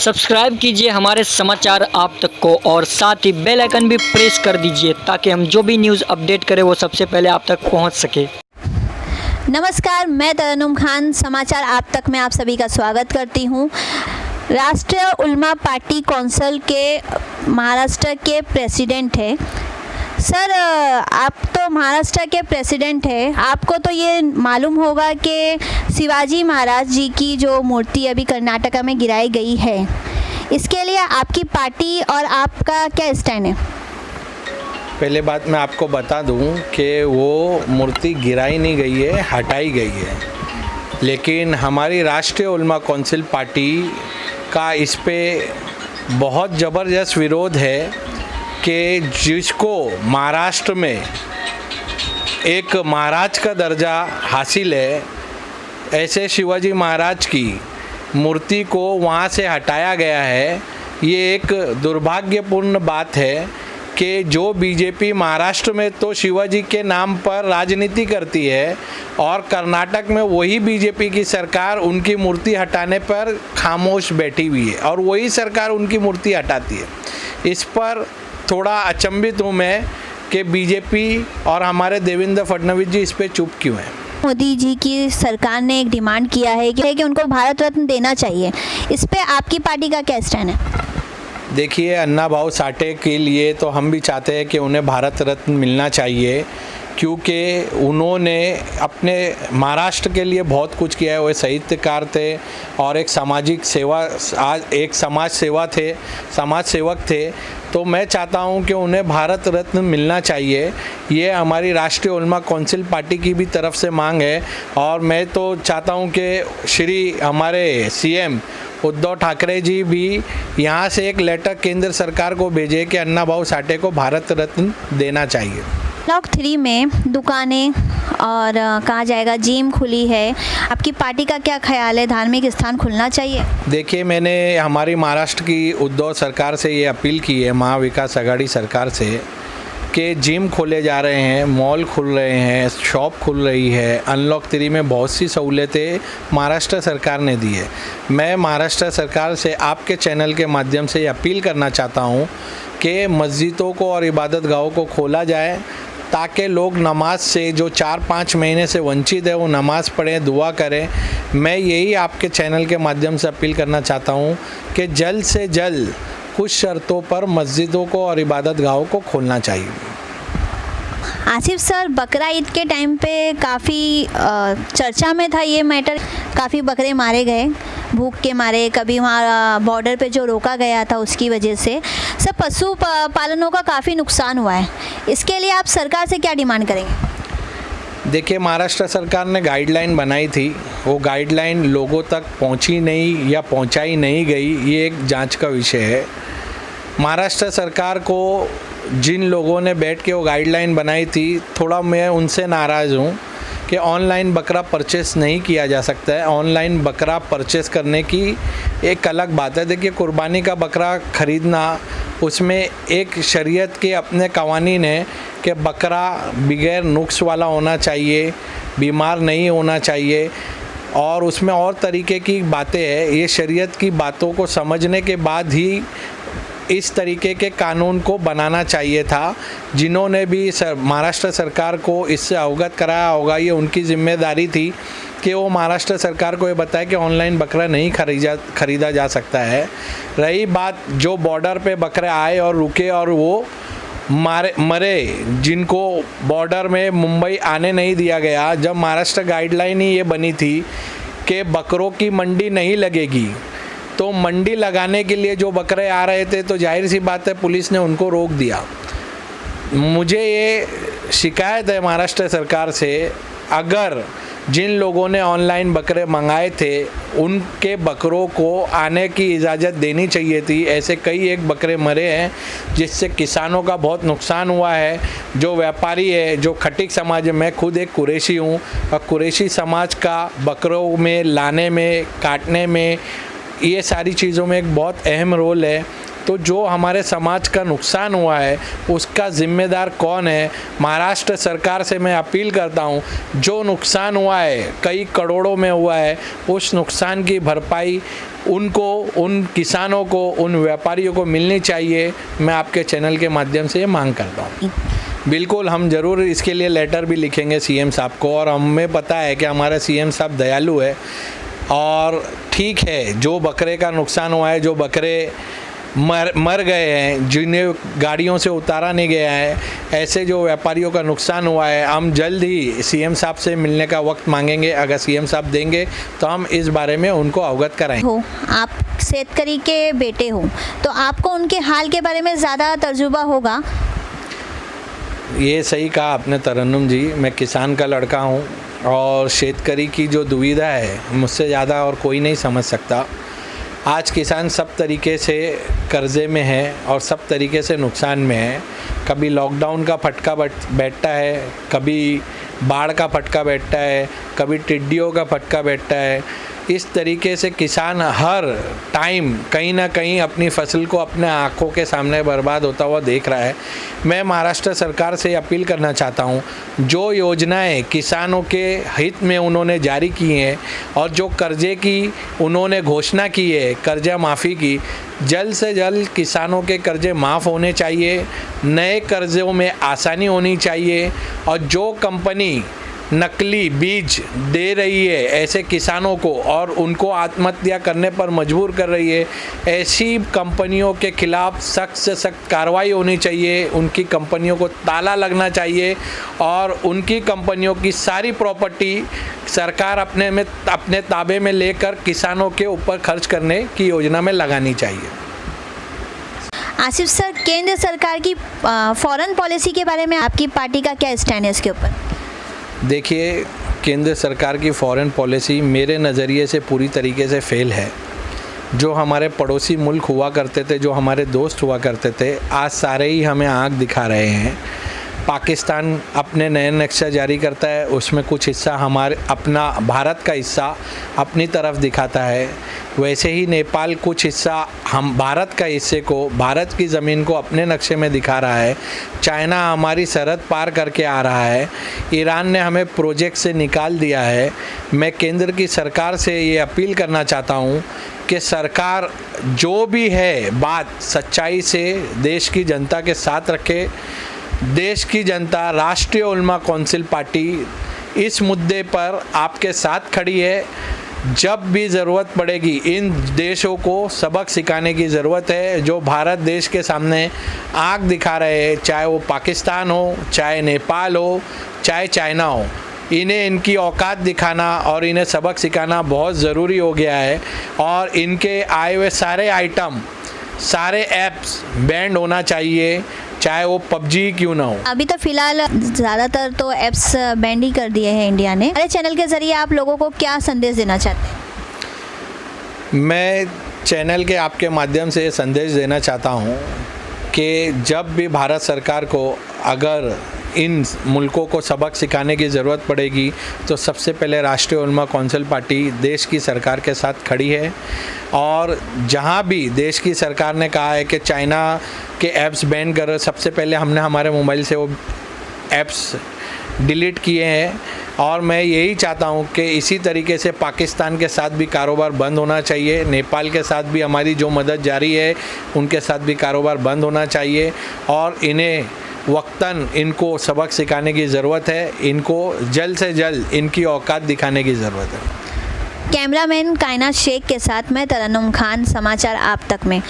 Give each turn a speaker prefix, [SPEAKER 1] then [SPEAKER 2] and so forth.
[SPEAKER 1] Subscribe कीजिए हमारे समाचार आप तक को और साथ ही बेल आइकन भी प्रेस कर दीजिए ताकि हम जो भी न्यूज़ अपडेट करें वो सबसे पहले आप तक पहुंच सके।
[SPEAKER 2] नमस्कार, मैं तरन्नुम खान समाचार आप तक में आप सभी का स्वागत करती हूं। राष्ट्रीय उलमा पार्टी काउंसिल के महाराष्ट्र के प्रेसिडेंट है। सर, आप तो महाराष्ट्र के प्रेसिडेंट हैं, आपको तो ये मालूम होगा कि शिवाजी महाराज जी की जो मूर्ति अभी कर्नाटक में गिराई गई है, इसके लिए आपकी पार्टी और आपका क्या स्टैंड है?
[SPEAKER 3] पहले बात मैं आपको बता दूं कि वो मूर्ति गिराई नहीं गई है, हटाई गई है। लेकिन हमारी राष्ट्रीय उलमा काउंसिल पार्टी का इस पे बहुत ज़बरदस्त विरोध है कि जिसको महाराष्ट्र में एक महाराज का दर्जा हासिल है, ऐसे शिवाजी महाराज की मूर्ति को वहाँ से हटाया गया है। ये एक दुर्भाग्यपूर्ण बात है कि जो बीजेपी महाराष्ट्र में तो शिवाजी के नाम पर राजनीति करती है और कर्नाटक में वही बीजेपी की सरकार उनकी मूर्ति हटाने पर खामोश बैठी हुई है और वही सरकार उनकी मूर्ति हटाती है। इस पर थोड़ा अचंभित हूँ मैं कि बीजेपी और हमारे देवेंद्र फडणवीस जी इस पे चुप क्यों हैं।
[SPEAKER 2] मोदी जी की सरकार ने एक डिमांड किया है कि उनको भारत रत्न देना चाहिए, इस पे आपकी पार्टी का क्या स्टैंड है?
[SPEAKER 3] देखिए, अन्ना भाऊ साठे के लिए तो हम भी चाहते हैं कि उन्हें भारत रत्न मिलना चाहिए, क्योंकि उन्होंने अपने महाराष्ट्र के लिए बहुत कुछ किया है। वो साहित्यकार थे और एक सामाजिक सेवा, आज एक समाज सेवक थे। तो मैं चाहता हूं कि उन्हें भारत रत्न मिलना चाहिए। ये हमारी राष्ट्रीय उलमा काउंसिल पार्टी की भी तरफ से मांग है और मैं तो चाहता हूं कि श्री हमारे सीएम उद्धव ठाकरे जी भी यहाँ से एक लेटर केंद्र सरकार को भेजे कि अन्ना भाऊ साठे को भारत रत्न देना चाहिए।
[SPEAKER 2] ब्लॉक 3 में दुकानें और कहा जाएगा जिम खुली है, आपकी पार्टी का क्या ख्याल है, धार्मिक स्थान खुलना चाहिए?
[SPEAKER 3] देखिए, मैंने हमारी महाराष्ट्र की उद्धव सरकार से ये अपील की है, महाविकास आघाड़ी सरकार से, कि जिम खोले जा रहे हैं, मॉल खुल रहे हैं, शॉप खुल रही है। अनलॉक 3 में बहुत सी सहूलतें महाराष्ट्र सरकार ने दी है। मैं महाराष्ट्र सरकार से आपके चैनल के माध्यम से अपील करना चाहता हूँ कि मस्जिदों को और इबादत गाहों को खोला जाए ताकि लोग नमाज से जो 4-5 महीने से वंचित है वो नमाज़ पढ़ें, दुआ करें। मैं यही आपके चैनल के माध्यम से अपील करना चाहता हूँ कि जल्द से जल्द कुछ शर्तों पर मस्जिदों को और इबादत गाहों को खोलना चाहिए।
[SPEAKER 2] आसिफ सर, बकरा ईद के टाइम पे काफ़ी चर्चा में था ये मैटर, काफ़ी बकरे मारे गए भूख के मारे, कभी वहाँ बॉर्डर पे जो रोका गया था उसकी वजह से सब पशु पालनों का काफ़ी नुकसान हुआ है। इसके लिए आप सरकार से क्या डिमांड करेंगे?
[SPEAKER 3] देखिए, महाराष्ट्र सरकार ने गाइडलाइन बनाई थी, वो गाइडलाइन लोगों तक पहुंची नहीं या पहुंचाई नहीं गई, ये एक जांच का विषय है। महाराष्ट्र सरकार को जिन लोगों ने बैठ के वो गाइडलाइन बनाई थी, थोड़ा मैं उनसे नाराज़ हूँ कि ऑनलाइन बकरा परचेस नहीं किया जा सकता है। ऑनलाइन बकरा परचेस करने की एक अलग बात है। देखिए, कुर्बानी का बकरा ख़रीदना, उसमें एक शरीयत के अपने कवानीन है कि बकरा बगैर नुक्स वाला होना चाहिए, बीमार नहीं होना चाहिए और उसमें और तरीके की बातें हैं। ये शरीयत की बातों को समझने के बाद ही इस तरीके के कानून को बनाना चाहिए था। जिन्होंने भी महाराष्ट्र सरकार को इससे अवगत कराया होगा, ये उनकी जिम्मेदारी थी कि वो महाराष्ट्र सरकार को ये बताए कि ऑनलाइन बकरा नहीं खरीदा जा सकता है। रही बात जो बॉर्डर पे बकरे आए और रुके और वो मरे, जिनको बॉर्डर में मुंबई आने नहीं दिया गया, जब महाराष्ट्र गाइडलाइन ही ये बनी थी कि बकरों की मंडी नहीं लगेगी, तो मंडी लगाने के लिए जो बकरे आ रहे थे तो जाहिर सी बात है पुलिस ने उनको रोक दिया। मुझे ये शिकायत है महाराष्ट्र सरकार से, अगर जिन लोगों ने ऑनलाइन बकरे मंगाए थे उनके बकरों को आने की इजाज़त देनी चाहिए थी। ऐसे कई एक बकरे मरे हैं जिससे किसानों का बहुत नुकसान हुआ है। जो व्यापारी है, जो खटिक समाज, मैं खुद एक कुरैशी हूँ और कुरैशी समाज का बकरों में लाने में, काटने में, ये सारी चीज़ों में एक बहुत अहम रोल है। तो जो हमारे समाज का नुकसान हुआ है उसका जिम्मेदार कौन है। महाराष्ट्र सरकार से मैं अपील करता हूँ, जो नुकसान हुआ है कई करोड़ों में हुआ है, उस नुकसान की भरपाई उनको, उन किसानों को, उन व्यापारियों को मिलनी चाहिए। मैं आपके चैनल के माध्यम से ये मांग करता हूँ। बिल्कुल, हम ज़रूर इसके लिए लेटर भी लिखेंगे सीएम साहब को, और हमें पता है कि हमारा सीएम साहब दयालु है। और ठीक है, जो बकरे का नुकसान हुआ है, जो बकरे मर गए हैं, जिन्हें गाड़ियों से उतारा नहीं गया है, ऐसे जो व्यापारियों का नुकसान हुआ है, हम जल्द ही सीएम साहब से मिलने का वक्त मांगेंगे। अगर सीएम साहब देंगे तो हम इस बारे में उनको अवगत कराएंगे।
[SPEAKER 2] हो आप शेतकरी के बेटे हो तो आपको उनके हाल के बारे में ज़्यादा तजुर्बा होगा।
[SPEAKER 3] ये सही कहा आपने तरन्नुम जी, मैं किसान का लड़का हूँ और शेतकरी की जो दुविधा है मुझसे ज़्यादा और कोई नहीं समझ सकता। आज किसान सब तरीके से कर्ज़े में है और सब तरीके से नुकसान में है। कभी लॉकडाउन का फटका बैठता है, कभी बाढ़ का फटका बैठता है, कभी टिड्डियों का फटका बैठता है। इस तरीके से किसान हर टाइम कहीं ना कहीं अपनी फसल को अपने आँखों के सामने बर्बाद होता हुआ देख रहा है। मैं महाराष्ट्र सरकार से अपील करना चाहता हूँ, जो योजनाएं किसानों के हित में उन्होंने जारी की हैं और जो कर्जे की उन्होंने घोषणा की है, कर्जा माफ़ी की, जल्द से जल्द किसानों के कर्जे माफ़ होने चाहिए, नए कर्ज़ों में आसानी होनी चाहिए। और जो कंपनी नकली बीज दे रही है ऐसे किसानों को और उनको आत्महत्या करने पर मजबूर कर रही है, ऐसी कंपनियों के खिलाफ सख्त से सख्त कार्रवाई होनी चाहिए। उनकी कंपनियों को ताला लगना चाहिए और उनकी कंपनियों की सारी प्रॉपर्टी सरकार अपने ताबे में लेकर किसानों के ऊपर खर्च करने की योजना में लगानी चाहिए।
[SPEAKER 2] आसिफ सर, केंद्र सरकार की फॉरेन पॉलिसी के बारे में आपकी पार्टी का क्या स्टैंड है इसके ऊपर?
[SPEAKER 3] देखिए, केंद्र सरकार की फॉरेन पॉलिसी मेरे नज़रिए से पूरी तरीके से फेल है। जो हमारे पड़ोसी मुल्क हुआ करते थे, जो हमारे दोस्त हुआ करते थे, आज सारे ही हमें आँख दिखा रहे हैं। पाकिस्तान अपने नए नक्शा जारी करता है, उसमें कुछ हिस्सा अपना भारत का हिस्सा अपनी तरफ दिखाता है। वैसे ही नेपाल कुछ हिस्सा हम भारत का हिस्से को, भारत की ज़मीन को अपने नक्शे में दिखा रहा है। चाइना हमारी सरहद पार करके आ रहा है। ईरान ने हमें प्रोजेक्ट से निकाल दिया है। मैं केंद्र की सरकार से ये अपील करना चाहता हूँ कि सरकार जो भी है बात सच्चाई से देश की जनता के साथ रखे। देश की जनता, राष्ट्रीय उलमा काउंसिल पार्टी इस मुद्दे पर आपके साथ खड़ी है। जब भी ज़रूरत पड़ेगी इन देशों को सबक सिखाने की ज़रूरत है, जो भारत देश के सामने आँख दिखा रहे हैं, चाहे वो पाकिस्तान हो, चाहे नेपाल हो, चाहे चाइना हो। इन्हें इनकी औकात दिखाना और इन्हें सबक सिखाना बहुत ज़रूरी हो गया है। और इनके आए हुए सारे आइटम, सारे ऐप्स बैंड होना चाहिए, चाहे वो पबजी क्यों ना हो।
[SPEAKER 2] अभी तो फिलहाल ज़्यादातर तो ऐप्स बैंड ही कर दिए हैं इंडिया ने। हमारे चैनल के ज़रिए आप लोगों को क्या संदेश देना चाहते हैं?
[SPEAKER 3] मैं चैनल के आपके माध्यम से संदेश देना चाहता हूँ कि जब भी भारत सरकार को अगर इन मुल्कों को सबक सिखाने की ज़रूरत पड़ेगी तो सबसे पहले राष्ट्रीय उलमा काउंसिल पार्टी देश की सरकार के साथ खड़ी है। और जहाँ भी देश की सरकार ने कहा है कि चाइना के ऐप्स बैन कर, सबसे पहले हमने हमारे मोबाइल से वो ऐप्स डिलीट किए हैं। और मैं यही चाहता हूँ कि इसी तरीके से पाकिस्तान के साथ भी कारोबार बंद होना चाहिए। नेपाल के साथ भी हमारी जो मदद जारी है उनके साथ भी कारोबार बंद होना चाहिए। और इन्हें वक्तन इनको सबक सिखाने की ज़रूरत है। इनको जल्द से जल्द इनकी औकात दिखाने की ज़रूरत है।
[SPEAKER 2] कैमरामैन कायनात शेख के साथ मैं तरन्नुम खान, समाचार आप तक में।